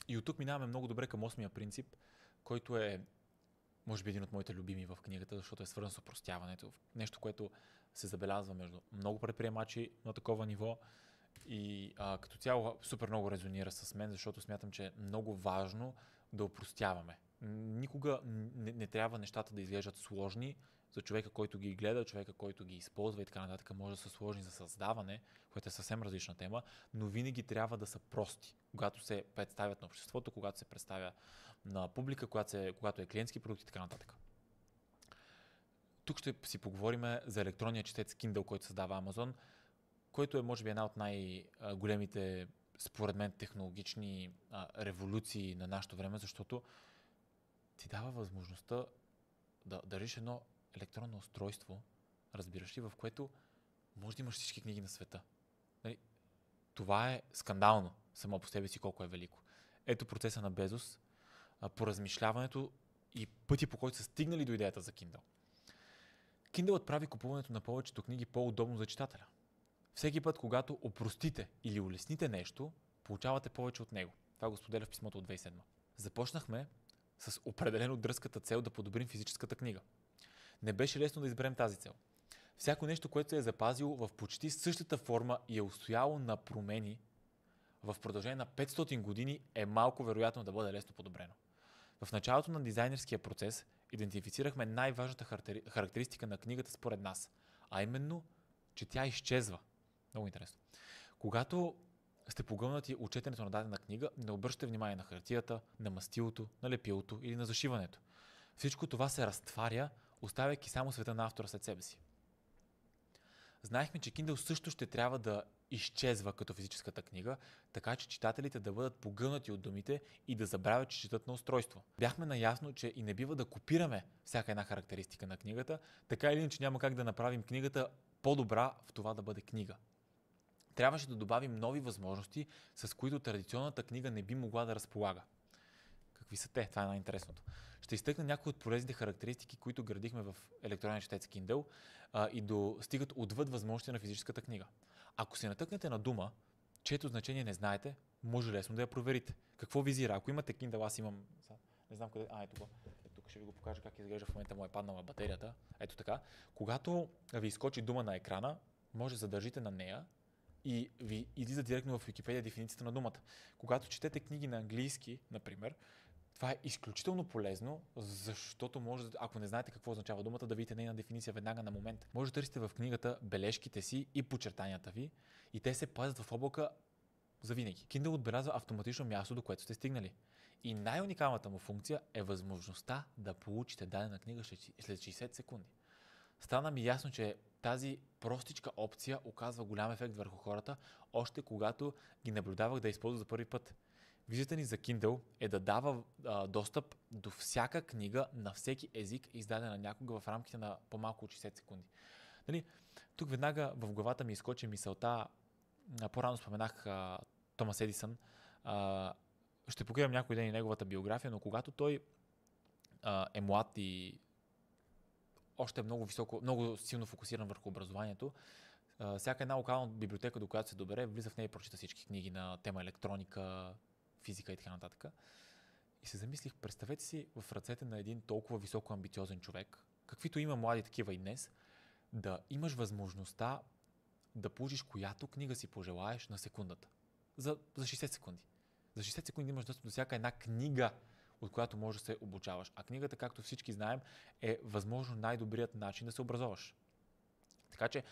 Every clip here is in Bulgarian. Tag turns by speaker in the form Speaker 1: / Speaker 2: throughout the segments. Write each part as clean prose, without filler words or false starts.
Speaker 1: И от тук минаваме много добре към осмия принцип, който е, може би, един от моите любими в книгата, защото е свързан с опростяването. Нещо, което се забелязва между много предприемачи на такова ниво и като цяло супер много резонира с мен, защото смятам, че е много важно да опростяваме. Никога не трябва нещата да изглеждат сложни за човека, който ги гледа, човека, който ги използва и така нататък. Може да са сложни за създаване, което е съвсем различна тема, но винаги трябва да са прости, когато се представят на обществото, когато се представя на публика, когато е клиентски продукт и така нататък. Тук ще си поговорим за електронния четец Kindle, който създава Amazon, който е може би една от най-големите, според мен, технологични революции на нашето време, защото ти дава възможността да държиш едно електронно устройство, разбираш ли, в което може да имаш всички книги на света. Нали? Това е скандално само по себе си колко е велико. Ето процеса на Безос, по размишляването и пъти, по който са стигнали до идеята за Kindle. Kindle прави купуването на повечето книги по-удобно за читателя. Всеки път, когато опростите или улесните нещо, получавате повече от него. Това го споделя в писмото от 2007. Започнахме с определено дръзката цел да подобрим физическата книга. Не беше лесно да изберем тази цел. Всяко нещо, което се е запазило в почти същата форма и е устояло на промени в продължение на 500 години, е малко вероятно да бъде лесно подобрено. В началото на дизайнерския процес идентифицирахме най-важната характеристика на книгата според нас, а именно, че тя изчезва. Много интересно. Когато сте погълнати от четенето на дадена книга, не обръщате внимание на хартията, на мастилото, на лепилото или на зашиването. Всичко това се разтваря, оставяйки само света на автора след себе си. Знаехме, че Kindle също ще трябва да изчезва като физическата книга, така че читателите да бъдат погълнати от думите и да забравят, че четат на устройство. Бяхме наясно, че и не бива да копираме всяка една характеристика на книгата, така или иначе няма как да направим книгата по-добра в това да бъде книга. Трябваше да добавим нови възможности, с които традиционната книга не би могла да разполага. Какви са те? Това е най-интересното. Ще изтъкна някои от полезните характеристики, които градихме в електронен четец Kindle и достигат отвъд възможности на физическата книга. Ако се натъкнете на дума, чието значение не знаете, може лесно да я проверите. Какво визира? Ако имате Kindle, аз имам... Не знам къде... Ето го. Тук ще ви го покажа как изглежда в момента му е паднала батерията. Ето така. Когато ви изкочи дума на екрана, може да задържите на нея и ви излиза директно в Wikipedia дефиницията на думата. Когато четете книги на английски, например, това е изключително полезно, защото може, ако не знаете какво означава думата, да видите нейна дефиниция веднага на момент. Може да търсите в книгата бележките си и подчертанията ви и те се пазят в облака завинаги. Kindle отбелязва автоматично място, до което сте стигнали. И най-уникалната му функция е възможността да получите дадена книга след 60 секунди. Стана ми ясно, че тази простичка опция оказва голям ефект върху хората, още когато ги наблюдавах да използват за първи път. Визията ни за Kindle е да дава достъп до всяка книга на всеки език, издадена някога в рамките на по-малко от 60 секунди. Нали? Тук веднага в главата ми изкочи мисълта, по-рано споменах Томас Едисън, ще покривам някой ден и неговата биография, но когато той е млад и още е много силно фокусиран върху образованието, всяка една локална библиотека, до която се добере, влиза в нея и прочита всички книги на тема електроника, физика и така нататък. И се замислих, представете си в ръцете на един толкова високо амбициозен човек, каквито има млади такива и днес, да имаш възможността да получиш която книга си пожелаеш на секундата. За 60 секунди. За 60 секунди имаш достъп до всяка една книга, от която можеш да се обучаваш. А книгата, както всички знаем, е възможно най-добрият начин да се образоваш. Така че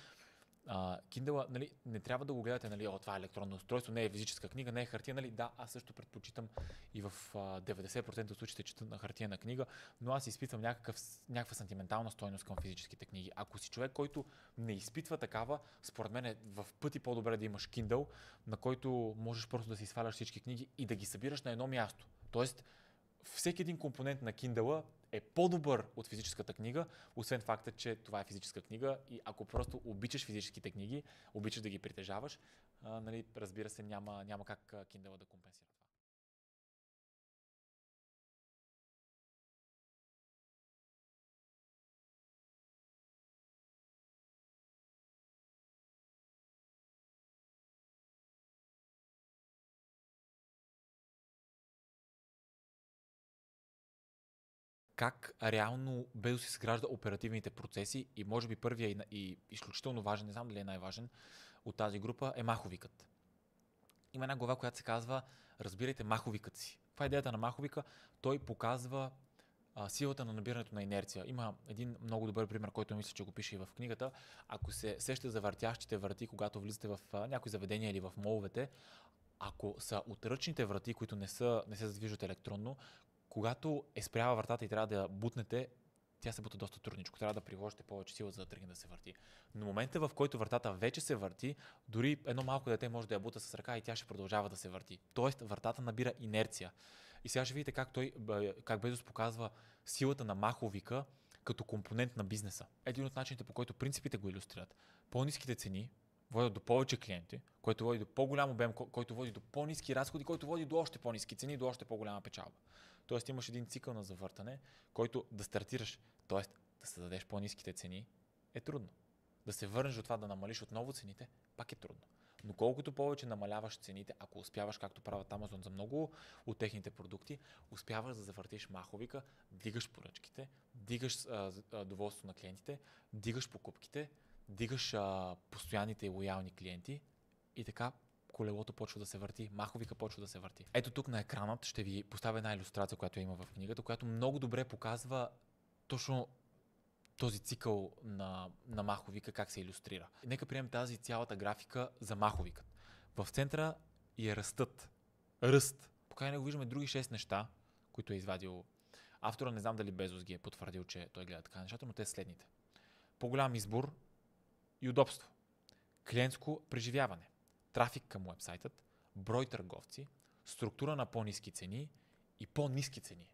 Speaker 1: Kindle, нали, не трябва да го гледате, нали, това е електронно устройство, не е физическа книга, не е хартия, нали, да, аз също предпочитам и в 90% от случаите чета на хартиена книга, но аз изпитвам някаква сантиментална стойност към физическите книги. Ако си човек, който не изпитва такава, според мен е в пъти по-добре да имаш Kindle, на който можеш просто да си сваляш всички книги и да ги събираш на едно място. Тоест, всеки един компонент на Kindle е по-добър от физическата книга, освен факта, че това е физическа книга и ако просто обичаш физическите книги, обичаш да ги притежаваш, нали, разбира се, няма как Kindle да компенсира това. как реално Безос изгражда оперативните процеси и може би първия и изключително важен, не знам дали е най-важен от тази група, е маховикът. Има една глава, която се казва "Разбирайте маховикът си". Това е идеята на маховика. Той показва силата на набирането на инерция. Има един много добър пример, който мисля, че го пише и в книгата. Ако се сещате за въртящите врати, когато влизате в някои заведения или в моловете, ако са от ръчните врати, които не се задвижват електронно, когато е спряла вратата и трябва да я бутнете, тя се бута доста трудничко. Трябва да приложите повече сила, за да тръгне да се върти. Но момента, в който вратата вече се върти, дори едно малко дете може да я бута с ръка и тя ще продължава да се върти. Тоест, вратата набира инерция. И сега ще видите как Безос показва силата на маховика като компонент на бизнеса. Един от начините, по който принципите го илюстрират. По-ниските цени водят до повече клиенти, който води до по-голям обем, който води до по-ниски разходи, който води до още по-ниски цени и до още по-голяма печалба. Тоест имаш един цикъл на завъртане, който да стартираш, т.е. да създадеш по-ниските цени, е трудно. Да се върнеш до това да намалиш отново цените, пак е трудно. Но колкото повече намаляваш цените, ако успяваш, както правят Amazon за много от техните продукти, успяваш да завъртиш маховика, дигаш поръчките, дигаш доволството на клиентите, дигаш покупките, дигаш постоянните и лоялни клиенти и така колелото почва да се върти, маховика почва да се върти. Ето тук на екранът ще ви поставя една илюстрация, която има в книгата, която много добре показва точно този цикъл на маховика, как се илюстрира. Нека приемем тази цялата графика за маховикът. В центъра е ръстът. Ръст. Пока не го виждаме други 6 неща, които е извадил автора. Не знам дали Безос ги е потвърдил, че той гледа така нещата, но те са следните. По-голям избор и удобство. Клиентско преживяване. Трафик към уебсайтът, брой търговци, структура на по-ниски цени и по-ниски цени.